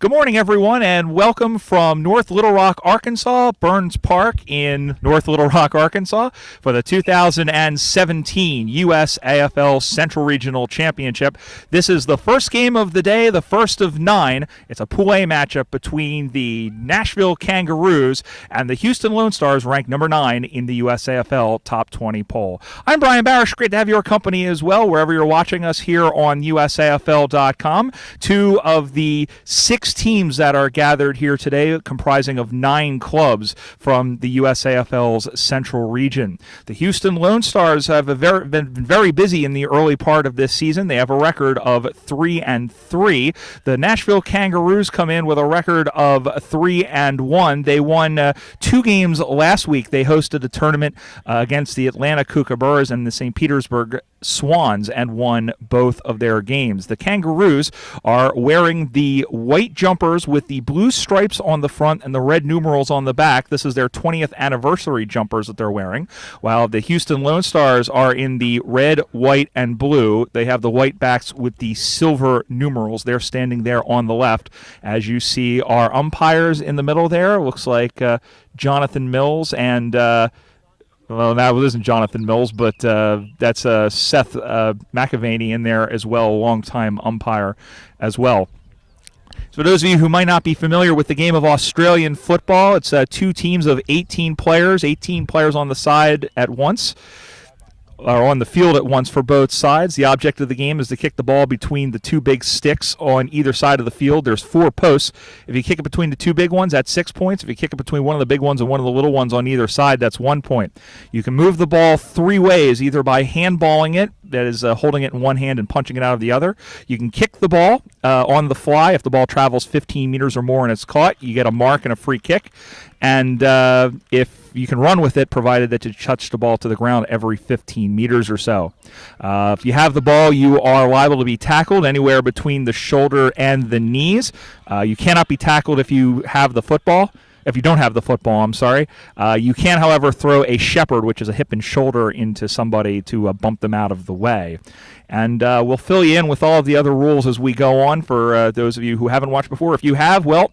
Good morning, everyone, and welcome from North Little Rock, Arkansas, Burns Park in North Little Rock, Arkansas, for the 2017 USAFL Central Regional Championship. This is the first game of the day, the first of 9. It's a Pool A matchup between the Nashville Kangaroos and the Houston Lonestars, ranked number 9 in the USAFL Top 20 poll. I'm Brian Barish. Great to have your company as well, wherever you're watching us here on USAFL.com. 2 of the 6 teams that are gathered here today, comprising of 9 clubs from the USAFL's Central Region. The Houston Lonestars have been very busy in the early part of this season. They have a record of 3-3. The Nashville Kangaroos come in with a record of 3-1. They won 2 games last week. They hosted a tournament against the Atlanta Kookaburras and the St. Petersburg Swans and won both of their games. The Kangaroos are wearing the white jumpers with the blue stripes on the front and the red numerals on the back. This is their 20th anniversary jumpers that they're wearing, while the Houston Lonestars are in the red, white, and blue. They have the white backs with the silver numerals. They're standing there on the left. As you see, our umpires in the middle there. Looks like Jonathan Mills and well, that isn't Jonathan Mills, but that's Seth McAvaney in there as well, a longtime umpire as well. So for those of you who might not be familiar with the game of Australian football, it's 2 teams of 18 players on the side at once, or on the field at once for both sides. The object of the game is to kick the ball between the 2 big sticks on either side of the field. There's 4 posts. If you kick it between the 2 big ones, that's 6 points. If you kick it between one of the big ones and one of the little ones on either side, that's 1 point. You can move the ball 3 ways, either by handballing it, that is holding it in one hand and punching it out of the other. You can kick the ball on the fly. If the ball travels 15 meters or more and it's caught, you get a mark and a free kick. And if you can run with it, provided that you touch the ball to the ground every 15 meters or so. If you have the ball, you are liable to be tackled anywhere between the shoulder and the knees. You cannot be tackled if you have the football. If you don't have the football, I'm sorry. You can, however, throw a shepherd, which is a hip and shoulder, into somebody to bump them out of the way. And we'll fill you in with all of the other rules as we go on for those of you who haven't watched before. If you have, well,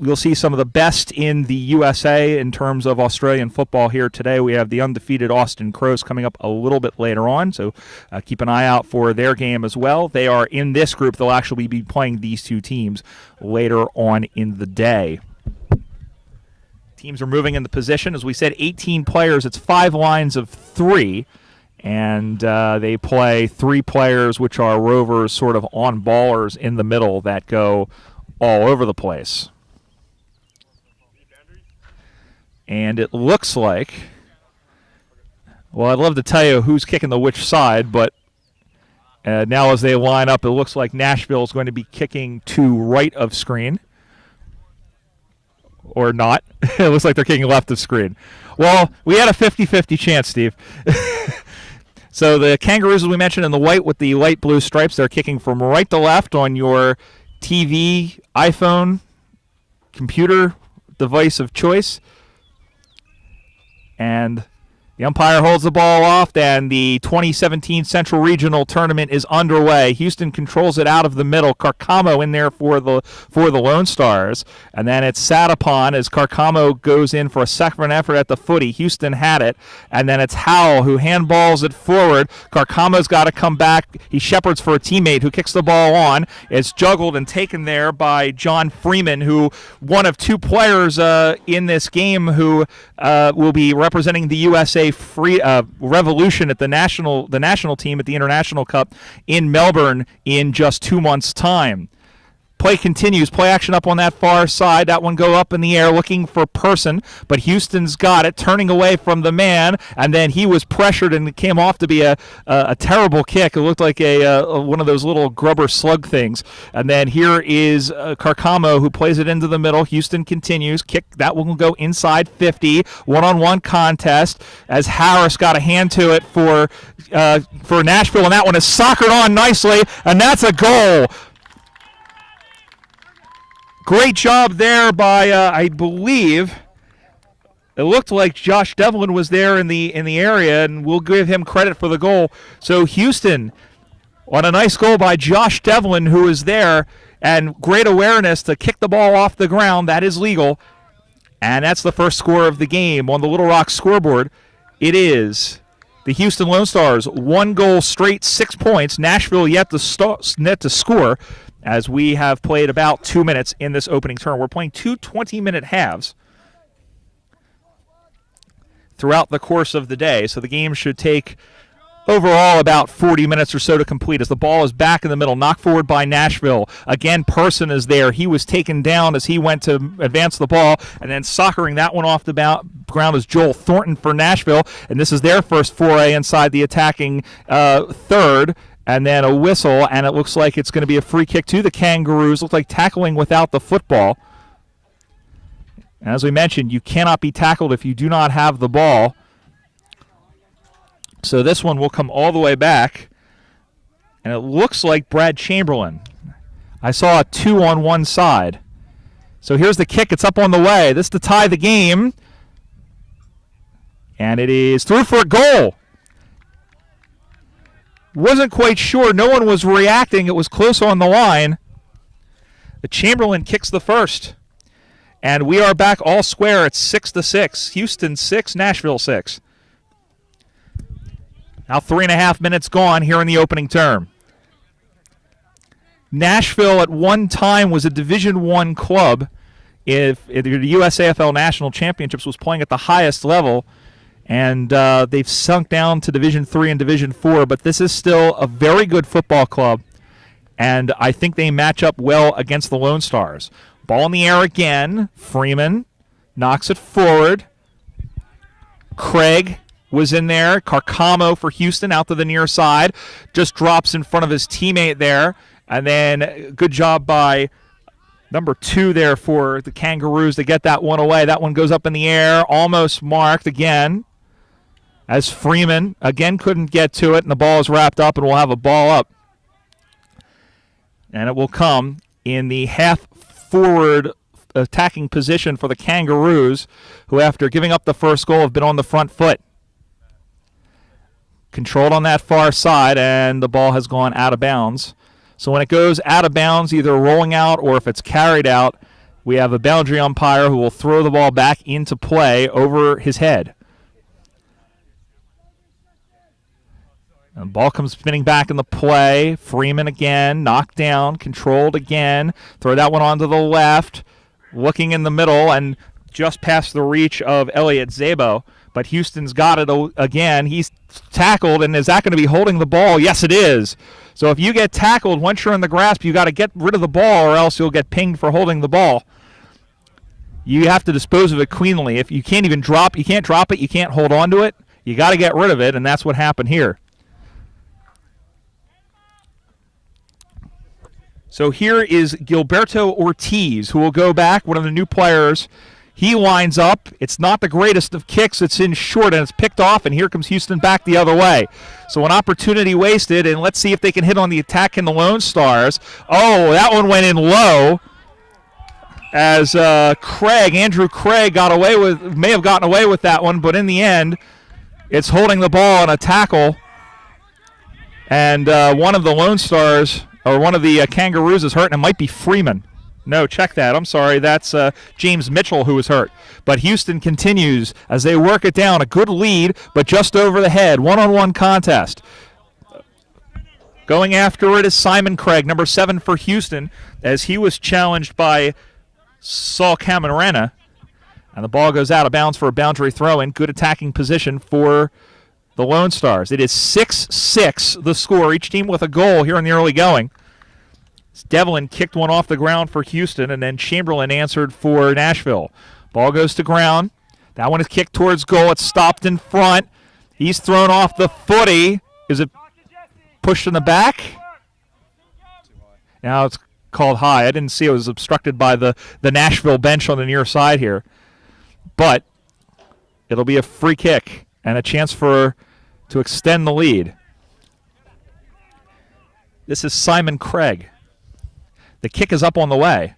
you'll see some of the best in the USA in terms of Australian football here today. We have the undefeated Austin Crows coming up a little bit later on, so keep an eye out for their game as well. They are in this group. They'll actually be playing these 2 teams later on in the day. Teams are moving in the position. As we said, 18 players. It's 5 lines of 3, and they play 3 players, which are rovers, sort of on-ballers in the middle that go all over the place. And it looks like, well, I'd love to tell you who's kicking the which side, but now as they line up, it looks like Nashville is going to be kicking to right of screen. Or not. It looks like they're kicking left of screen. Well, we had a 50-50 chance, Steve. So the Kangaroos, as we mentioned, in the white with the light blue stripes, they're kicking from right to left on your TV, iPhone, computer device of choice. And the umpire holds the ball off, and the 2017 Central Regional Tournament is underway. Houston controls it out of the middle. Carcamo in there for the Lone Stars. And then it's sat upon as Carcamo goes in for a second effort at the footy. Houston had it. And then it's Howell who handballs it forward. Carcamo's got to come back. He shepherds for a teammate who kicks the ball on. It's juggled and taken there by John Freeman, who one of 2 players in this game who will be representing the USA Revolution at the national team at the International Cup in Melbourne in just 2 months' time. Play continues. Play action up on that far side. That one go up in the air looking for Person, but Houston's got it, turning away from the man, and then he was pressured and it came off to be a terrible kick. It looked like one of those little grubber slug things. And then here is Carcamo who plays it into the middle. Houston continues. Kick. That one will go inside 50. One-on-one contest as Harris got a hand to it for Nashville, and that one is soccered on nicely, and that's a goal. Great job there by, I believe, it looked like Josh Devlin was there in the area, and we'll give him credit for the goal. So Houston on a nice goal by Josh Devlin, who is there, and great awareness to kick the ball off the ground. That is legal. And that's the first score of the game on the Little Rock scoreboard. It is the Houston Lone Stars, 1 goal straight, 6 points. Nashville yet to score, as we have played about 2 minutes in this opening term. We're playing 2 20-minute halves throughout the course of the day, so the game should take overall about 40 minutes or so to complete as the ball is back in the middle, knocked forward by Nashville. Again, Person is there. He was taken down as he went to advance the ball, and then soccering that one off the ground is Joel Thornton for Nashville, and this is their first foray inside the attacking third, and then a whistle, and it looks like it's going to be a free kick to the Kangaroos. Looks like tackling without the football. As we mentioned, you cannot be tackled if you do not have the ball. So this one will come all the way back. And it looks like Brad Chamberlain. I saw a 2 on one side. So here's the kick. It's up on the way. This to tie the game. And it is through for a goal. Wasn't quite sure. No one was reacting. It was close on the line. The Chamberlain kicks the first. And we are back all square at 6-6. Houston 6, Nashville 6. Now 3.5 minutes gone here in the opening term. Nashville at one time was a Division I club. If the USAFL National Championships was playing at the highest level, and they've sunk down to Division III and Division IV, but this is still a very good football club, and I think they match up well against the Lone Stars. Ball in the air again. Freeman knocks it forward. Craig was in there. Carcamo for Houston out to the near side. Just drops in front of his teammate there. And then good job by number 2 there for the Kangaroos to get that one away. That one goes up in the air, almost marked again. As Freeman again couldn't get to it, and the ball is wrapped up, and we'll have a ball up. And it will come in the half-forward attacking position for the Kangaroos, who after giving up the first goal have been on the front foot. Controlled on that far side, and the ball has gone out of bounds. So when it goes out of bounds, either rolling out or if it's carried out, we have a boundary umpire who will throw the ball back into play over his head. And the ball comes spinning back in the play. Freeman again, knocked down, controlled again. Throw that one onto the left. Looking in the middle and just past the reach of Elliot Szabo. But Houston's got it again. He's tackled, and is that going to be holding the ball? Yes, it is. So if you get tackled, once you're in the grasp, you got to get rid of the ball or else you'll get pinged for holding the ball. You have to dispose of it cleanly. If you can't even drop, you can't drop it, you can't hold on to it. You got to get rid of it, and that's what happened here. So here is Gilberto Ortiz, who will go back, one of the new players. He lines up. It's not the greatest of kicks. It's in short, and it's picked off, and here comes Houston back the other way. So an opportunity wasted, and let's see if they can hit on the attack in the Lone Stars. Oh, that one went in low as Andrew Craig may have gotten away with that one, but in the end, it's holding the ball on a tackle, and one of the Lone Stars, or one of the Kangaroos is hurt, and it might be Freeman. No, check that. I'm sorry. That's James Mitchell who was hurt. But Houston continues as they work it down. A good lead, but just over the head. One-on-one contest. Going after it is Simon Craig, number 7 for Houston, as he was challenged by Saul Camarena. And the ball goes out of bounds for a boundary throw-in. Good attacking position for the Lone Stars. It is 6-6 the score, each team with a goal here in the early going. Devlin kicked one off the ground for Houston, and then Chamberlain answered for Nashville. Ball goes to ground. That one is kicked towards goal. It's stopped in front. He's thrown off the footy. Is it pushed in the back? Now it's called high. I didn't see it was obstructed by the Nashville bench on the near side here. But it'll be a free kick and a chance to extend the lead. This is Simon Craig. The kick is up on the way.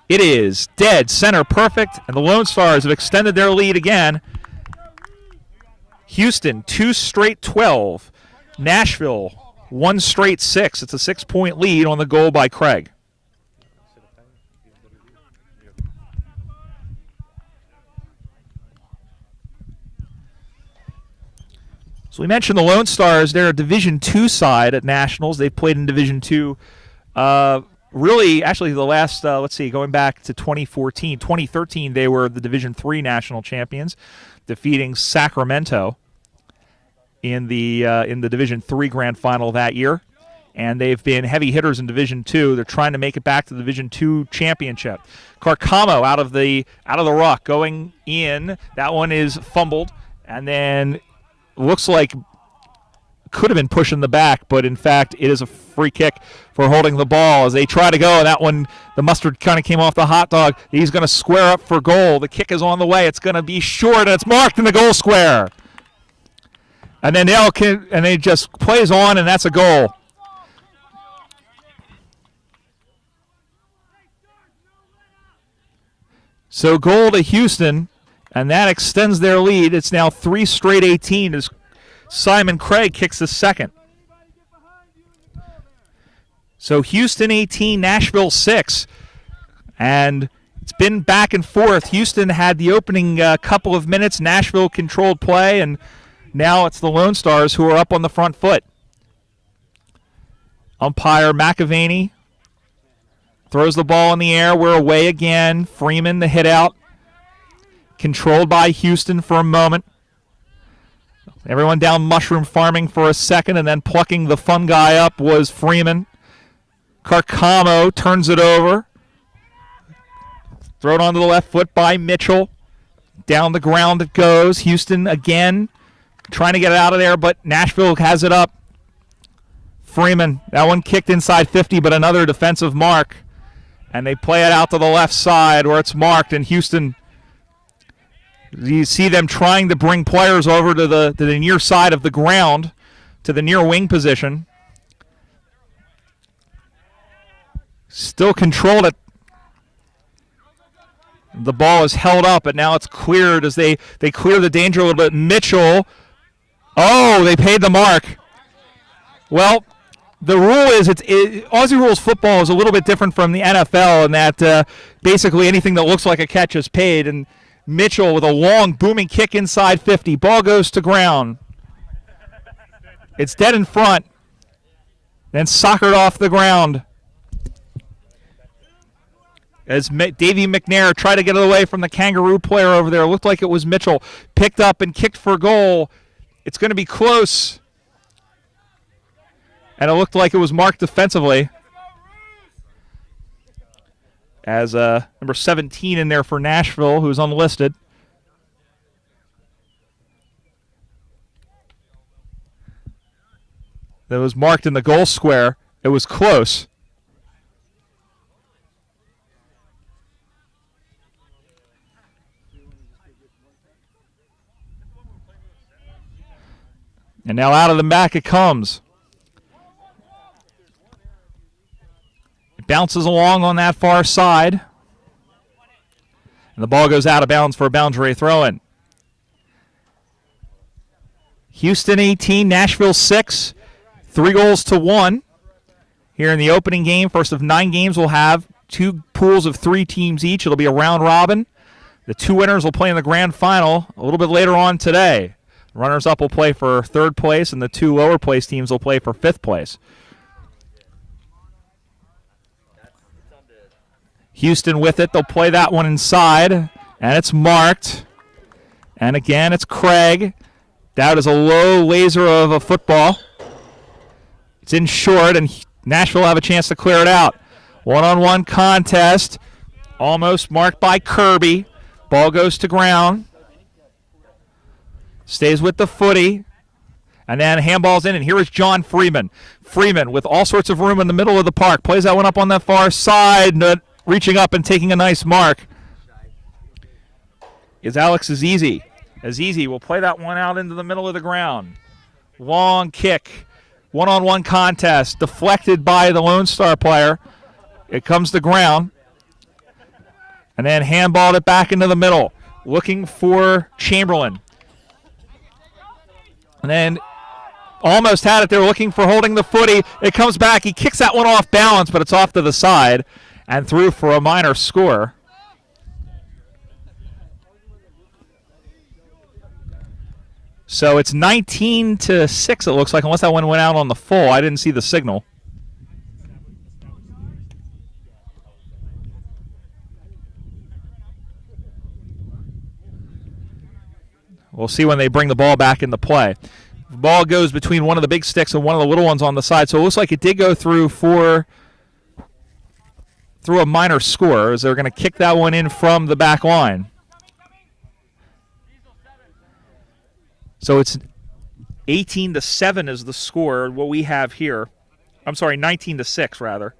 It is dead center perfect, and the Lone Stars have extended their lead again. Houston, 2 straight 12. Nashville one straight 6. It's a 6-point lead on the goal by Craig. So we mentioned the Lone Stars. They're a Division II side at Nationals. They've played in Division II actually the last, going back to 2014. 2013, they were the Division III national champions, defeating Sacramento in the Division III grand final that year. And they've been heavy hitters in Division II. They're trying to make it back to the Division II championship. Carcamo out of the ruck going in. That one is fumbled, and then looks like could have been pushing the back, but in fact it is a free kick for holding the ball as they try to go. And that one, the mustard kind of came off the hot dog. He's going to square up for goal. The kick is on the way. It's going to be short, and it's marked in the goal square. And then they just plays on, and that's a goal. So goal to Houston, and that extends their lead. It's now 3 straight 18 as Simon Craig kicks the second. So Houston 18, Nashville 6. And it's been back and forth. Houston had the opening couple of minutes. Nashville controlled play, and now it's the Lone Stars who are up on the front foot. Umpire McAvaney throws the ball in the air. We're away again. Freeman, the hit out. Controlled by Houston for a moment. Everyone down mushroom farming for a second, and then plucking the fun guy up was Freeman. Carcamo turns it over. Thrown onto the left foot by Mitchell. Down the ground it goes. Houston again trying to get it out of there, but Nashville has it up. Freeman, that one kicked inside 50, but another defensive mark. And they play it out to the left side where it's marked, and Houston, you see them trying to bring players over to the near side of the ground, to the near wing position. Still controlled it. The ball is held up, and now it's cleared as they clear the danger a little bit. Mitchell, they paid the mark. Well, the rule is Aussie rules football is a little bit different from the NFL in that basically anything that looks like a catch is paid. And Mitchell with a long booming kick inside 50. Ball goes to ground. It's dead in front. Then soccered off the ground. As Davey McNair tried to get it away from the Kangaroo player over there. It looked like it was Mitchell. Picked up and kicked for goal. It's going to be close. And it looked like it was marked defensively. As number 17 in there for Nashville, who's unlisted. That was marked in the goal square. It was close. And now out of the back it comes. It bounces along on that far side. And the ball goes out of bounds for a boundary throw-in. Houston 18, Nashville 6. 3-1 here in the opening game. First of 9 games we'll have 2 pools of 3 teams each. It'll be a round robin. The 2 winners will play in the grand final a little bit later on today. Runners-up will play for 3rd place, and the 2 lower-place teams will play for 5th place. Houston with it. They'll play that one inside, and it's marked. And again, it's Craig. That is a low laser of a football. It's in short, and Nashville will have a chance to clear it out. One-on-one contest, almost marked by Kirby. Ball goes to ground. Stays with the footy. And then handball's in, and here is John Freeman. Freeman with all sorts of room in the middle of the park. Plays that one up on that far side, reaching up and taking a nice mark. Is Alex Azizi. Azizi will play that one out into the middle of the ground. Long kick. One-on-one contest. Deflected by the Lone Star player. It comes to ground. And then handballed it back into the middle. Looking for Chamberlain. And then Almost had it. They were looking for holding the footy. It comes back. He kicks that one off balance, but it's off to the side and through for a minor score. So it's 19-6, it looks like, unless that one went out on the full. I didn't see the signal. We'll see when they bring the ball back into play. The ball goes between one of the big sticks and one of the little ones on the side, so it looks like it did go through a minor score, as they're going to kick that one in from the back line. So it's 18-7 is the score, what we have here. I'm sorry, 19-6 rather.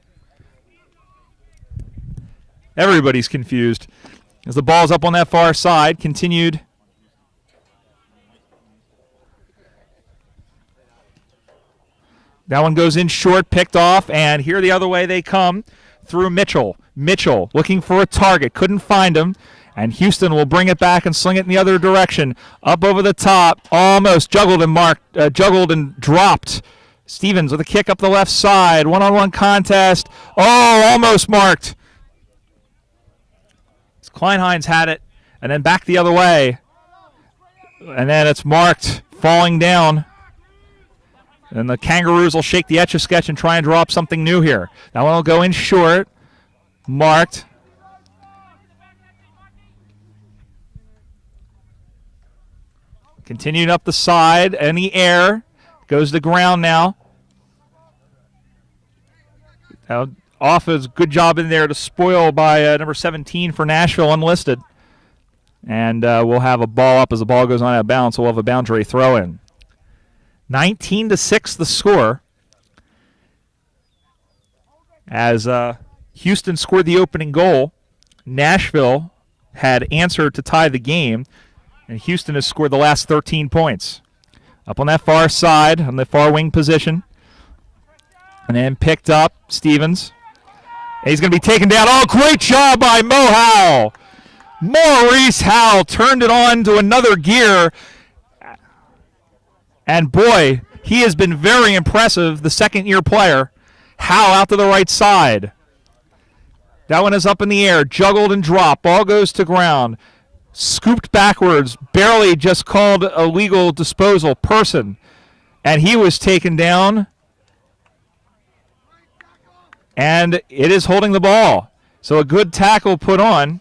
Everybody's confused. As the ball's up on that far side, continued. That one goes in short, picked off, and here the other way they come through Mitchell. Mitchell looking for a target, couldn't find him, and Houston will bring it back and sling it in the other direction. Up over the top, almost juggled and dropped. Stevens with a kick up the left side, one-on-one contest. Oh, almost marked. Kleinheinz had it, and then back the other way. And then it's marked, falling down. And the Kangaroos will shake the Etch-a-Sketch and try and draw up something new here. That one will go in short. Marked. Continued up the side, in the air. Goes to ground now. Off is a good job in there to spoil by number 17 for Nashville, unlisted. And we'll have a ball up as the ball goes on out of bounds, so we'll have a boundary throw in. 19-6 the score. As Houston scored the opening goal, Nashville had answered to tie the game, and Houston has scored the last 13 points. Up on that far side, on the far wing position, and then picked up Stevens. And he's going to be taken down. Oh, great job by Mo Howell. Maurice Howell turned it on to another gear. And boy, he has been very impressive, the second-year player. Howell out to the right side. That one is up in the air, juggled and dropped. Ball goes to ground. Scooped backwards, barely just called a legal disposal person. And he was taken down. And it is holding the ball. So a good tackle put on.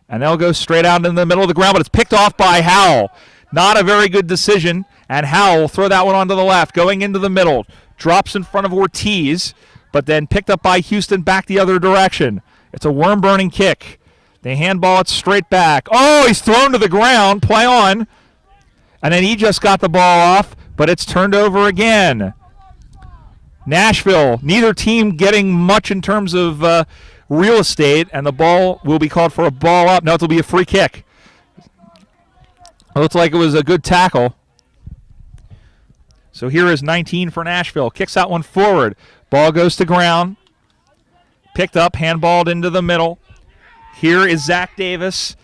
And they'll go straight out in the middle of the ground, but it's picked off by Howell. Not a very good decision. And Howell will throw that one onto the left, going into the middle. Drops in front of Ortiz, but then picked up by Houston back the other direction. It's a worm-burning kick. They handball it straight back. Oh, he's thrown to the ground. Play on. And then he just got the ball off, but it's turned over again. Nashville, neither team getting much in terms of real estate, and the ball will be called for a ball up. No, it'll be a free kick. It looks like it was a good tackle. So here is 19 for Nashville. Kicks that one forward. Ball goes to ground. Picked up, handballed into the middle. Here is Zach Davis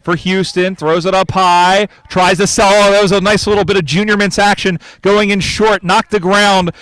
for Houston. Throws it up high. Tries to sell. Oh, that was a nice little bit of Junior Mints action. Going in short. Knocked the ground.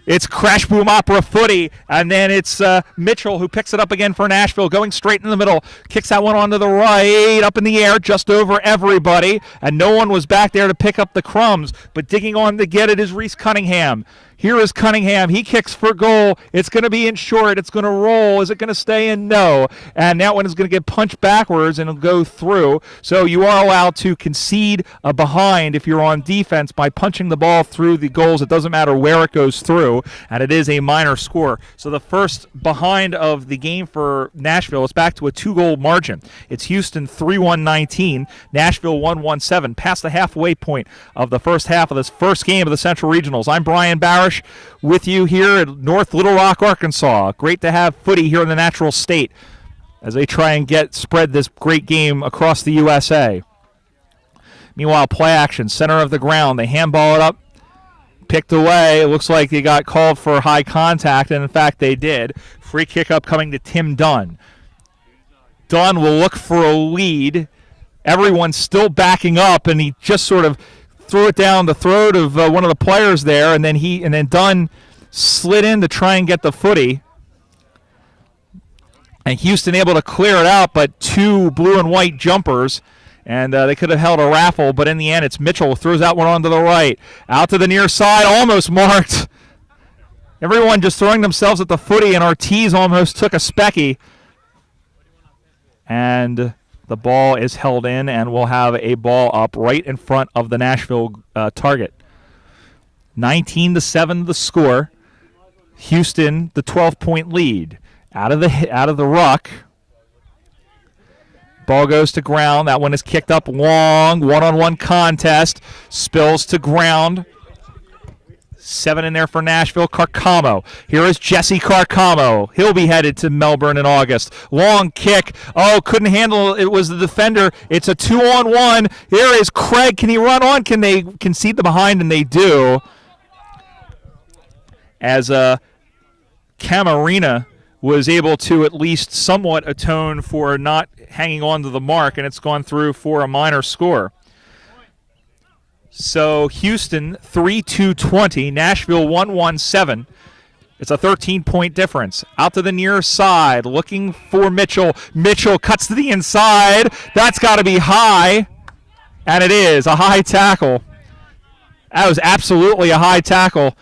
It's Crash Boom Opera footy, and then it's Mitchell who picks it up again for Nashville, going straight in the middle, kicks that one onto the right, up in the air, just over everybody, and no one was back there to pick up the crumbs, but digging on to get it is Reese Cunningham. Here is Cunningham. He kicks for goal. It's going to be in short. It's going to roll. Is it going to stay in? No. And that one is going to get punched backwards and it'll go through. So you are allowed to concede a behind if you're on defense by punching the ball through the goals. It doesn't matter where it goes through, and it is a minor score. So the first behind of the game for Nashville is back to a 2-goal margin. It's Houston 3-1-19, Nashville 1-1-7, past the halfway point of the first half of this first game of the Central Regionals. I'm Brian Barish with you here at North Little Rock, Arkansas. Great to have footy here in the natural state as they try and spread this great game across the USA. Meanwhile, play action, center of the ground. They handball it up, picked away. It looks like they got called for high contact, and in fact they did. Free kick up coming to Tim Dunn. Dunn will look for a lead. Everyone's still backing up, and he just sort of threw it down the throat of one of the players there, and then Dunn slid in to try and get the footy. And Houston able to clear it out, but two blue and white jumpers, and they could have held a raffle, but in the end it's Mitchell who throws out one onto the right. Out to the near side, almost marked. Everyone just throwing themselves at the footy, and Ortiz almost took a specky. And the ball is held in, and we'll have a ball up right in front of the Nashville target. 19-7 the score. Houston, the 12-point lead. Out of the ruck. Ball goes to ground. That one is kicked up long. One-on-one contest. Spills to ground. 7 in there for Nashville. Carcamo. Here is Jesse Carcamo. He'll be headed to Melbourne in August. Long kick. Oh, couldn't handle it. It was the defender. It's a 2-on-1. Here is Craig. Can he run on? Can they concede the behind? And they do. As Camarena was able to at least somewhat atone for not hanging on to the mark, and it's gone through for a minor score. So Houston 3-2-20, Nashville 1-1-7. It's a 13-point difference. Out to the near side, looking for Mitchell. Mitchell cuts to the inside. That's got to be high, and it is a high tackle. That was absolutely a high tackle.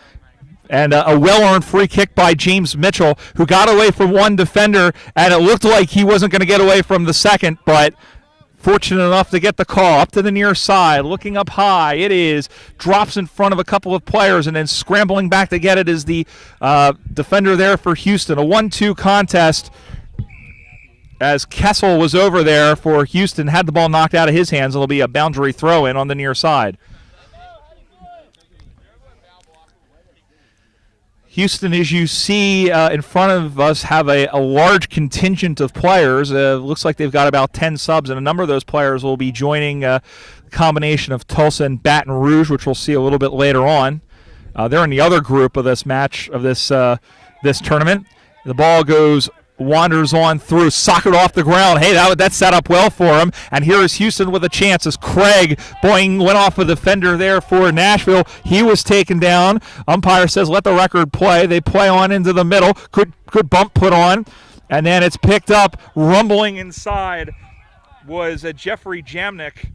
And a well-earned free kick by James Mitchell, who got away from one defender, and it looked like he wasn't going to get away from the second, but fortunate enough to get the call. Up to the near side, looking up high. It is. Drops in front of a couple of players, and then scrambling back to get it is the defender there for Houston. A 1-2 contest as Kessel was over there for Houston, had the ball knocked out of his hands. It'll be a boundary throw-in on the near side. Houston, as you see in front of us, have a large contingent of players. Looks like they've got about 10 subs, and a number of those players will be joining a combination of Tulsa and Baton Rouge, which we'll see a little bit later on. They're in the other group of this match, of this tournament. The ball wanders on through, soccered off the ground. Hey, that set up well for him. And here is Houston with a chance as Craig went off a defender there for Nashville. He was taken down. Umpire says let the record play. They play on into the middle. Good bump put on. And then it's picked up. Rumbling inside was Jeffrey Jamnick.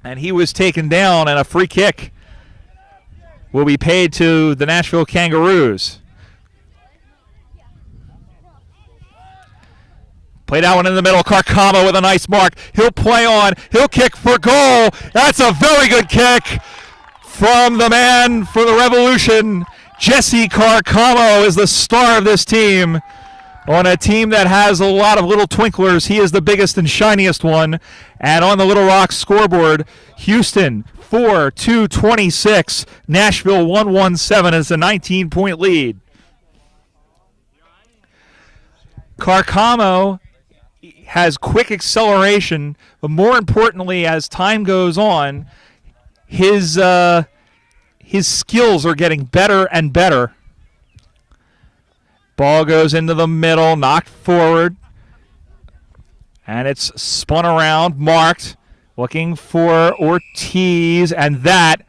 And he was taken down, and a free kick will be paid to the Nashville Kangaroos. Play that one in the middle. Carcamo with a nice mark. He'll play on. He'll kick for goal. That's a very good kick from the man for the Revolution. Jesse Carcamo is the star of this team. On a team that has a lot of little twinklers, he is the biggest and shiniest one. And on the Little Rock scoreboard, Houston 4-2-26. Nashville 1-1-7 is a 19-point lead. Carcamo has quick acceleration, but more importantly, as time goes on, his skills are getting better and better. Ball goes into the middle, knocked forward, and it's spun around, marked, looking for Ortiz, and that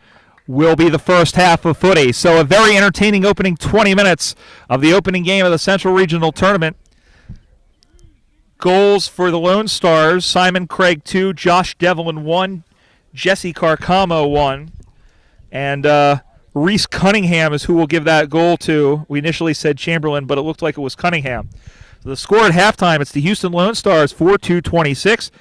will be the first half of footy. So a very entertaining opening 20 minutes of the opening game of the Central Regional Tournament. Goals for the Lone Stars: Simon Craig 2, Josh Devlin 1, Jesse Carcamo 1, and Reese Cunningham is who we'll give that goal to. We initially said Chamberlain, but it looked like it was Cunningham. So the score at halftime, it's the Houston Lone Stars 4-2-26.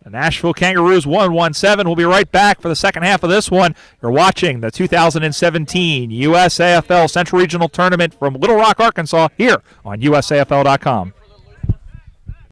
The Nashville Kangaroos 1-1-7. We'll be right back for the second half of this one. You're watching the 2017 USAFL Central Regional Tournament from Little Rock, Arkansas, here on USAFL.com.